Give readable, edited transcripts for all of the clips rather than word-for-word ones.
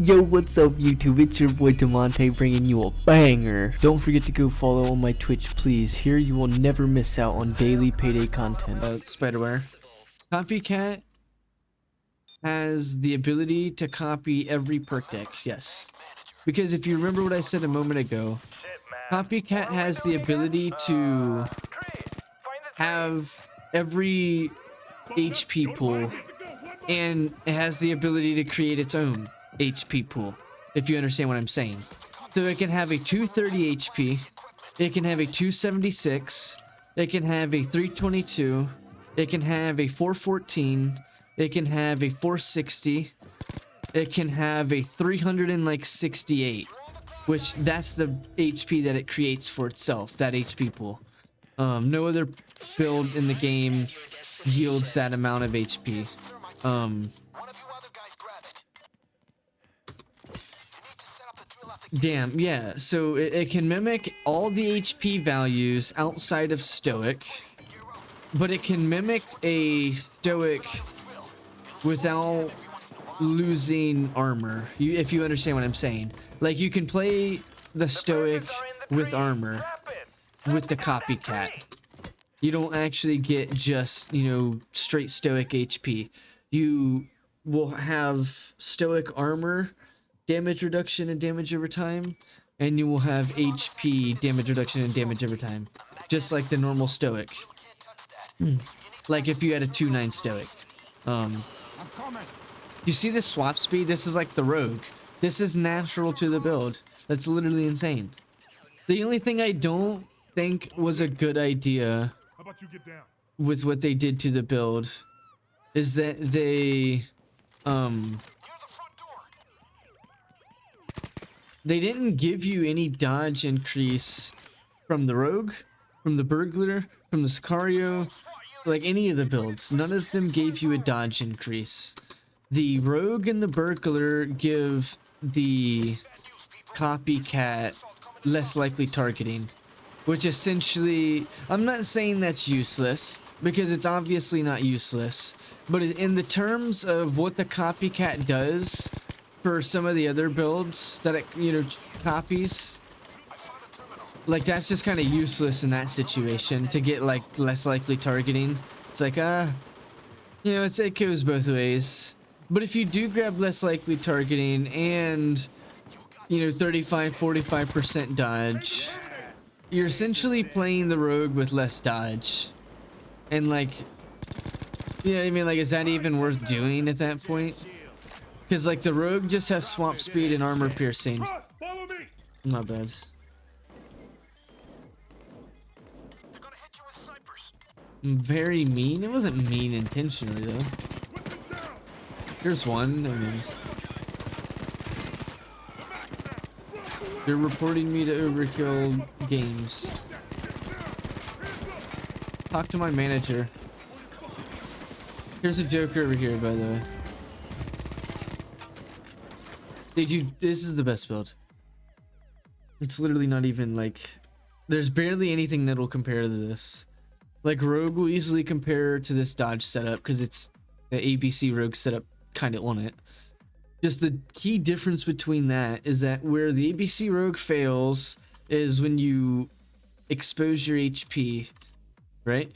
Yo, what's up YouTube? It's your boy Damontae bringing you a banger. Don't forget to go follow on my Twitch, please. Here you will never miss out on daily Payday content. Spiderware. Copycat has the ability to copy every perk deck, yes. Because if you remember what I said a moment ago, Copycat has the ability to have every HP pool, and it has the ability to create its own HP pool, if you understand what I'm saying. So it can have a 230 HP, it can have a 276, it can have a 322, it can have a 414, it can have a 460, it can have a 368, which that's the HP that it creates for itself, that HP pool. No other build in the game yields that amount of HP. Damn, yeah, so it can mimic all the HP values outside of Stoic, but it can mimic a Stoic without losing armor, if you understand what I'm saying. Like, you can play the Stoic with armor with the Copycat. You don't actually get just, you know, straight Stoic HP. You will have Stoic armor, damage reduction and damage over time, and you will have HP damage reduction and damage over time, just like the normal Stoic. Like if you had a 2-9 Stoic. You see this swap speed? This is like the rogue. This is natural to the build. That's literally insane. The only thing I don't think was a good idea with what they did to the build is that they didn't give you any dodge increase from the rogue, from the burglar, from the Sicario, like any of the builds. None of them gave you a dodge increase. The rogue and the burglar give the Copycat less likely targeting, which essentially, I'm not saying that's useless, because it's obviously not useless, but in the terms of what the Copycat does for some of the other builds that it, you know, copies, like that's just kind of useless in that situation to get like less likely targeting. It's like, you know, it goes both ways. But if you do grab less likely targeting and, you know, 35-45% dodge, you're essentially playing the rogue with less dodge. And like, you know what I mean? Like, is that even worth doing at that point? Because like the rogue just has swap speed and armor piercing. Not bad. Very mean? It wasn't mean intentionally though. Here's one. I mean, they're reporting me to Overkill Games. Talk to my manager. Here's a Joker over here, by the way. This is the best build. It's literally not even like, there's barely anything that'll compare to this. Like Rogue will easily compare to this dodge setup because it's the ABC Rogue setup kind of on it. Just the key difference between that is that where the ABC Rogue fails is when you expose your HP, right?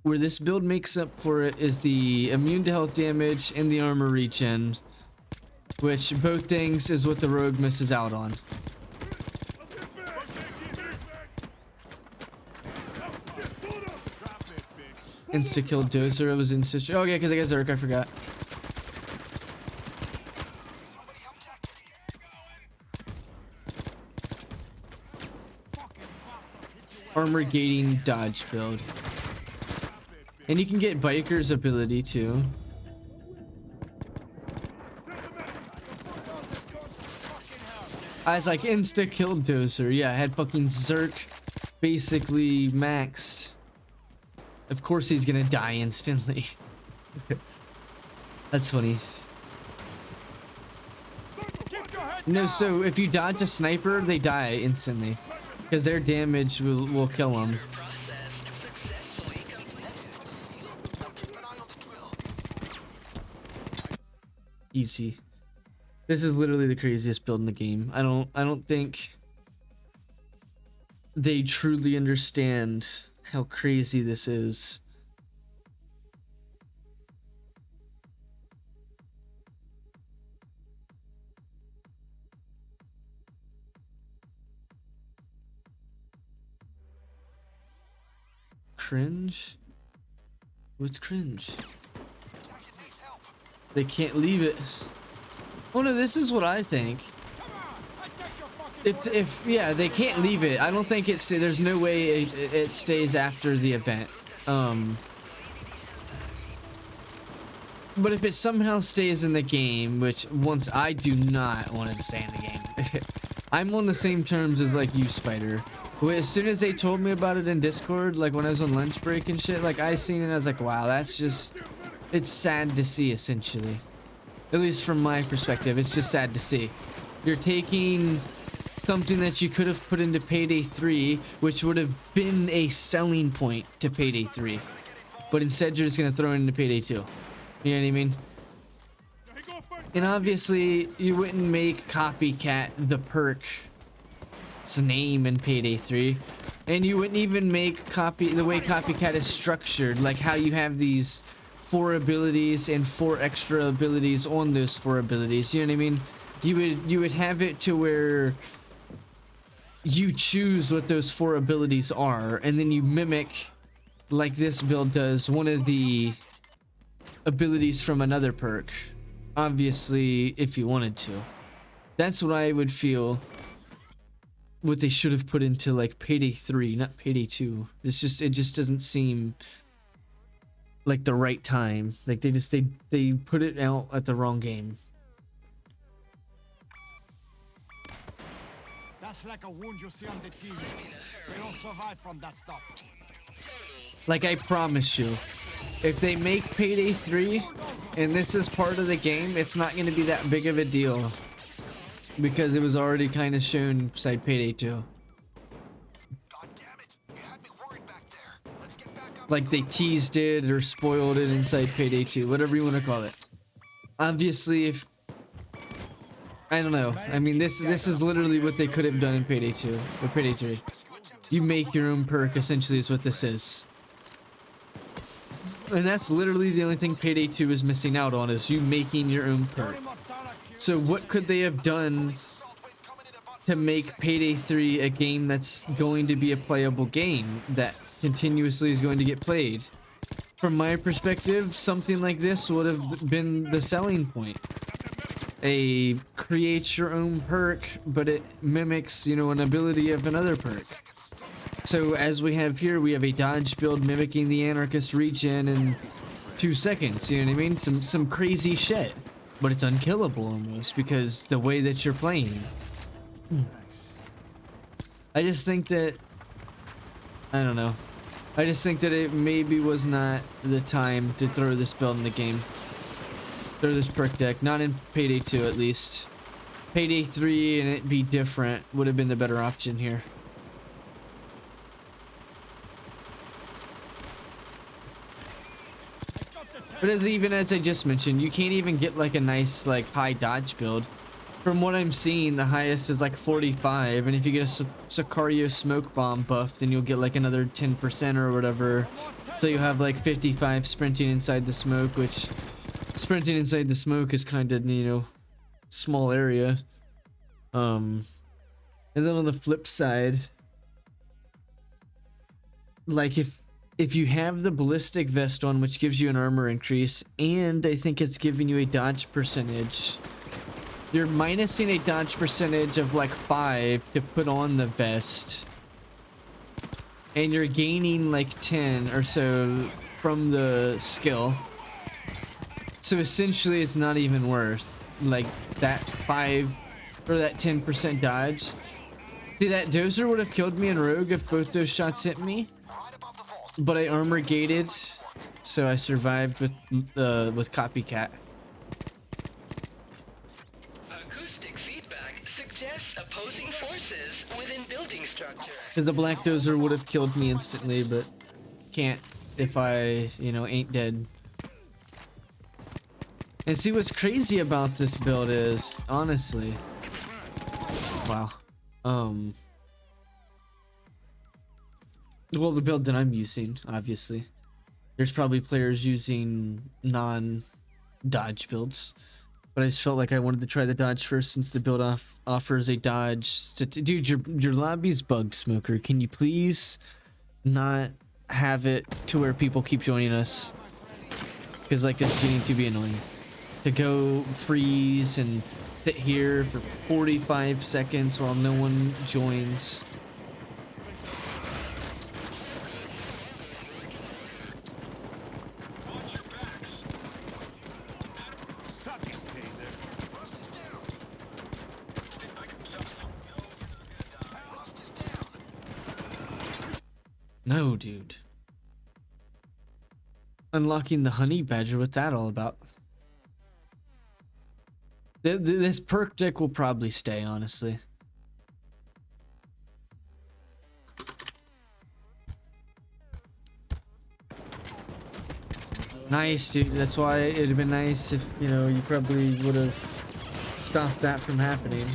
Where this build makes up for it is the immune to health damage and the armor regen, which both things is what the rogue misses out on. Insta kill Dozer. I was in sister. Oh yeah, because I got Zerk. I forgot. Armor gating dodge build. And you can get Biker's ability too. I was like insta kill Dozer. Yeah, I had fucking Zerk basically maxed. Of course he's gonna die instantly. That's funny. No, so if you dodge a sniper, they die instantly. Because their damage will kill them. Easy. This is literally the craziest build in the game. I don't think they truly understand how crazy this is. Cringe? What's cringe? They can't leave it. Oh no, this is what I think. If yeah, they can't leave it. I don't think it's, there's no way it stays after the event. But if it somehow stays in the game, which once I do not want it to stay in the game. I'm on the same terms as like you, Spider. As soon as they told me about it in Discord, like when I was on lunch break and shit, like I seen it, I was like, wow, that's just, it's sad to see, essentially. At least from my perspective, it's just sad to see. You're taking something that you could have put into Payday 3, which would have been a selling point to Payday 3. But instead, you're just going to throw it into Payday 2. You know what I mean? And obviously, you wouldn't make Copycat the perk's name in Payday 3. And you wouldn't even make the way Copycat is structured, like how you have these 4 abilities and 4 extra abilities on those 4 abilities. You know what I mean? You would have it to where you choose what those 4 abilities are, and then you mimic, like this build does, one of the abilities from another perk. Obviously, if you wanted to. That's what I would feel what they should have put into like Payday 3, not Payday 2. It just doesn't seem like the right time. Like they put it out at the wrong game. That's like a wound you see on the TV. They don't survive from that stuff. Like I promise you, if they make Payday 3 and this is part of the game, it's not going to be that big of a deal. Because it was already kind of shown inside Payday 2. God damn it. You had me worried back there. Let's get back up. Like they teased it or spoiled it inside Payday 2, whatever you want to call it. Obviously, if I don't know. I mean, this is literally what they could have done in Payday 2 or Payday 3. You make your own perk, essentially, is what this is. And that's literally the only thing Payday 2 is missing out on, is you making your own perk. So what could they have done to make Payday 3 a game that's going to be a playable game that continuously is going to get played? From my perspective, something like this would have been the selling point. A create your own perk, but it mimics, you know, an ability of another perk. So as we have here, we have a dodge build mimicking the anarchist regen in 2 seconds. You know what I mean? Some crazy shit. But it's unkillable almost because the way that you're playing. I just think that, I don't know. I just think that it maybe was not the time to throw this build in the game. Throw this perk deck, not in Payday 2 at least. Payday 3 and it be different would have been the better option here. But even as I just mentioned, you can't even get like a nice like high dodge build. From what I'm seeing, the highest is like 45, and if you get a Sicario smoke bomb buff, then you'll get like another 10% or whatever. So you have like 55 sprinting inside the smoke, which sprinting inside the smoke is kind of, you know, small area. And then on the flip side, like if you have the ballistic vest on, which gives you an armor increase, and I think it's giving you a dodge percentage, you're minusing a dodge percentage of like 5 to put on the vest, and you're gaining like 10 or so from the skill. So essentially it's not even worth like that 5 or that 10% dodge. See, that dozer would have killed me in Rogue if both those shots hit me. But I armor gated, so I survived with Copycat. Acoustic feedback suggests opposing forces within building structure. Because the black dozer would have killed me instantly, but can't if I, you know, ain't dead. And see what's crazy about this build is, honestly, wow. Well, the build that I'm using, obviously. There's probably players using non-dodge builds, but I just felt like I wanted to try the dodge first since the build offers a dodge. Dude, your lobby's bug, Smoker. Can you please not have it to where people keep joining us? Because like this is getting to be annoying. To go freeze and sit here for 45 seconds while no one joins. No, dude. Unlocking the honey badger, what's that all about? This perk deck will probably stay, honestly. Nice, dude. That's why it'd have been nice if, you know, you probably would have stopped that from happening.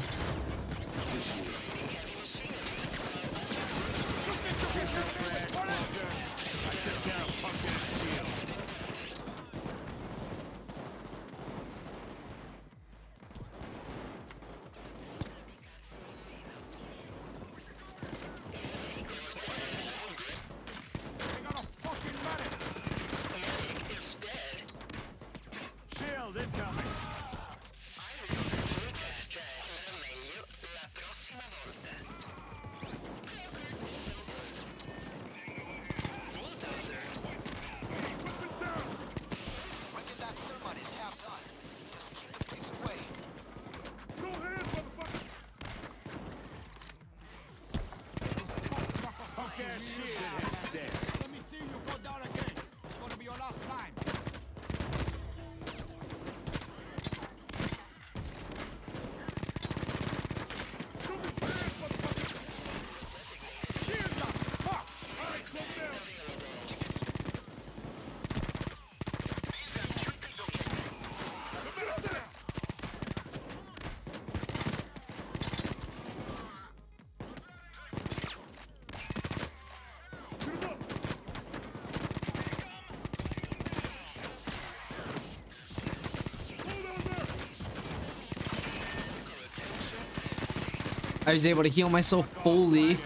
I was able to heal myself fully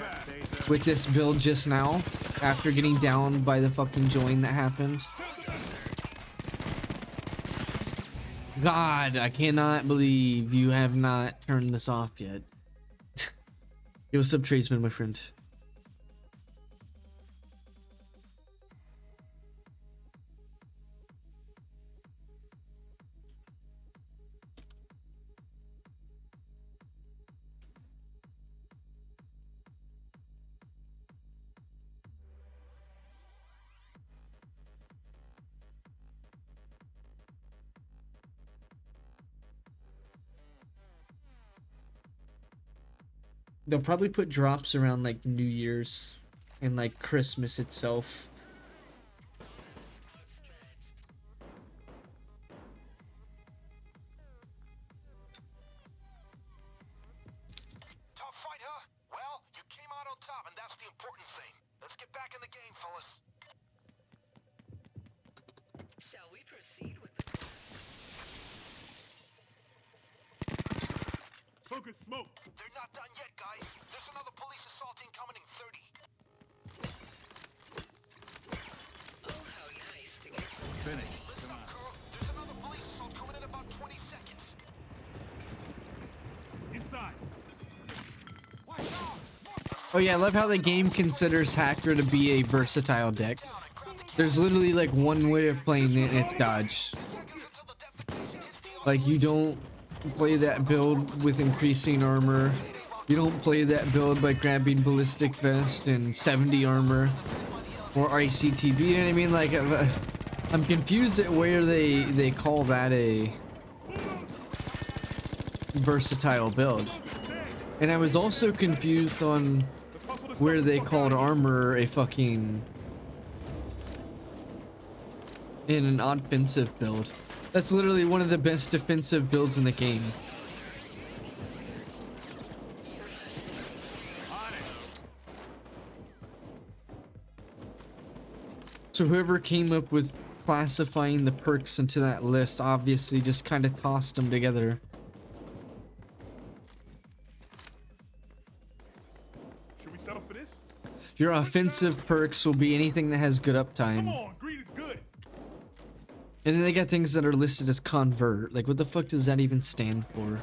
with this build just now after getting down by the fucking join that happened. God, I cannot believe you have not turned this off yet. Yo, what's up, tradesman, my friend? They'll probably put drops around like New Year's and like Christmas itself. Tough fight, huh? Well, you came out on top, and that's the important thing. Let's get back in the game, fellas. Shall we proceed with the... Focus smoke. They're not done yet, guys. There's another police assault incoming in 30. Oh, how nice to get some... Finish. Listen up, Kuro. There's another police assault coming in about 20 seconds. Inside. Oh yeah, I love how the game considers Hacker to be a versatile deck. There's literally like one way of playing it, and it's dodge. Like, you don't play that build with increasing armor. You don't play that build by grabbing ballistic vest and 70 armor or ICTB. You know what I mean? Like, I'm confused at where they call that a versatile build. And I was also confused on where they called armor a fucking in an offensive build. That's literally one of the best defensive builds in the game. So whoever came up with classifying the perks into that list obviously just kind of tossed them together. Should we settle for this? Your offensive perks will be anything that has good Come uptime. on, greed is good. And then they got things that are listed as convert. Like, what the fuck does that even stand for?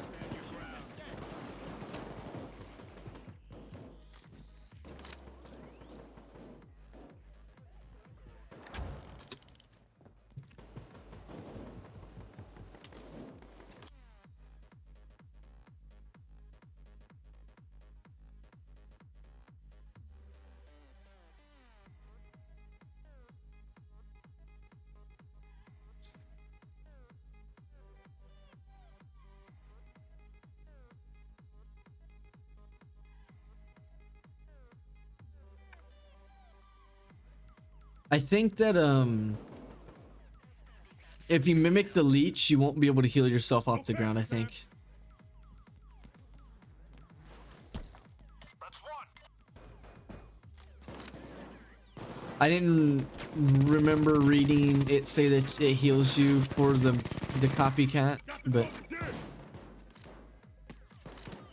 I think that if you mimic the leech, you won't be able to heal yourself off the ground, I think. That's one. I didn't remember reading it say that it heals you for the copycat, but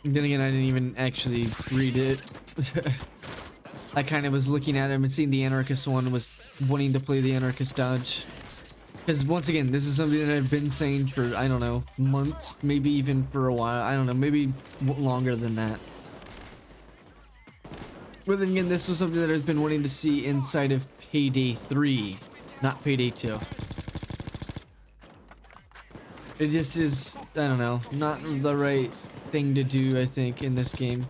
then again, I didn't even actually read it. I kind of was looking at him and seeing the anarchist one, was wanting to play the anarchist dodge. Because once again, this is something that I've been saying for, I don't know, months, maybe even for a while. I don't know, maybe longer than that. But then again, this was something that I've been wanting to see inside of Payday 3, not Payday 2. It just is, I don't know, not the right thing to do, I think, in this game.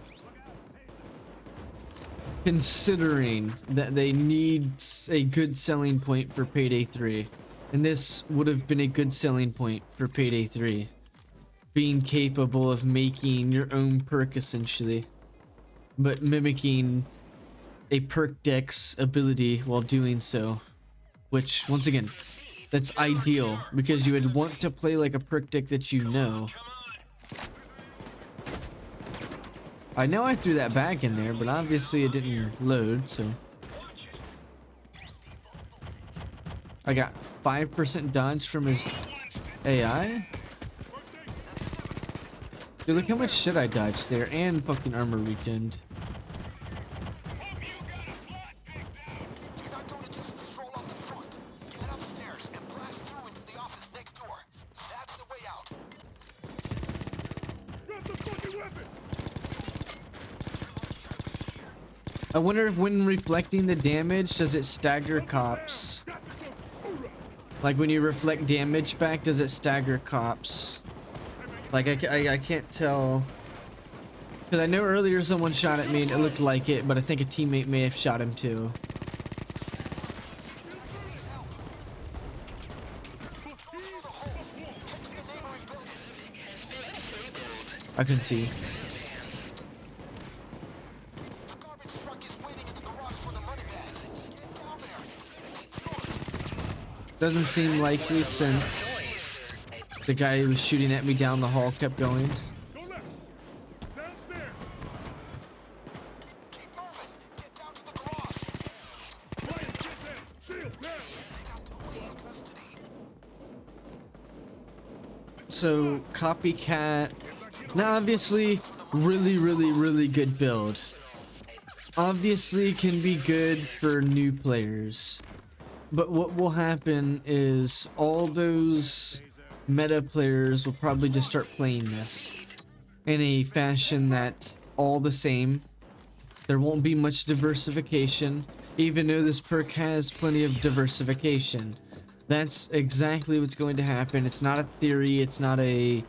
Considering that they need a good selling point for Payday 3. And this would have been a good selling point for Payday 3. Being capable of making your own perk, essentially. But mimicking a perk deck's ability while doing so. Which, once again, that's ideal. Because you would want to play like a perk deck that you know. I know I threw that bag in there, but obviously it didn't load, so. I got 5% dodge from his AI? Dude, look how much shit I dodged there, and fucking armor regen. You're not going to just stroll out the front. Get upstairs and blast through into the office next door. That's the way out. Drop the fucking weapon. I wonder if when reflecting the damage, does it stagger cops? Like when you reflect damage back, does it stagger cops? Like I can't tell. Because I know earlier someone shot at me and it looked like it, but I think a teammate may have shot him too. I couldn't see. The garbage truck is waiting in the garage for the money bags. Get down there and keep fueling. Doesn't seem likely since the guy who was shooting at me down the hall kept going. Go left. Downstairs. Keep moving. Get down to the garage. Ryan, get down. Shield, now. They got Tony in custody. So Copycat, now obviously really good build. Obviously can be good for new players. But what will happen is all those meta players will probably just start playing this in a fashion that's all the same. There won't be much diversification, even though this perk has plenty of diversification. That's exactly what's going to happen. It's not a theory, it's not a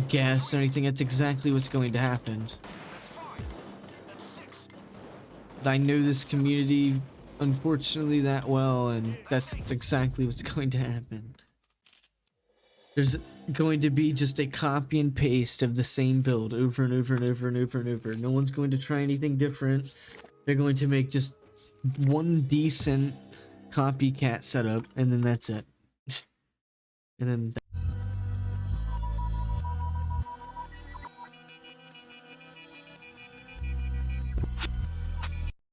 guess or anything. It's exactly what's going to happen. I know this community unfortunately that well, and that's exactly what's going to happen. There's going to be just a copy and paste of the same build over and over and over and over and over. No one's going to try anything different. They're going to make just one decent copycat setup, and then that's it. And then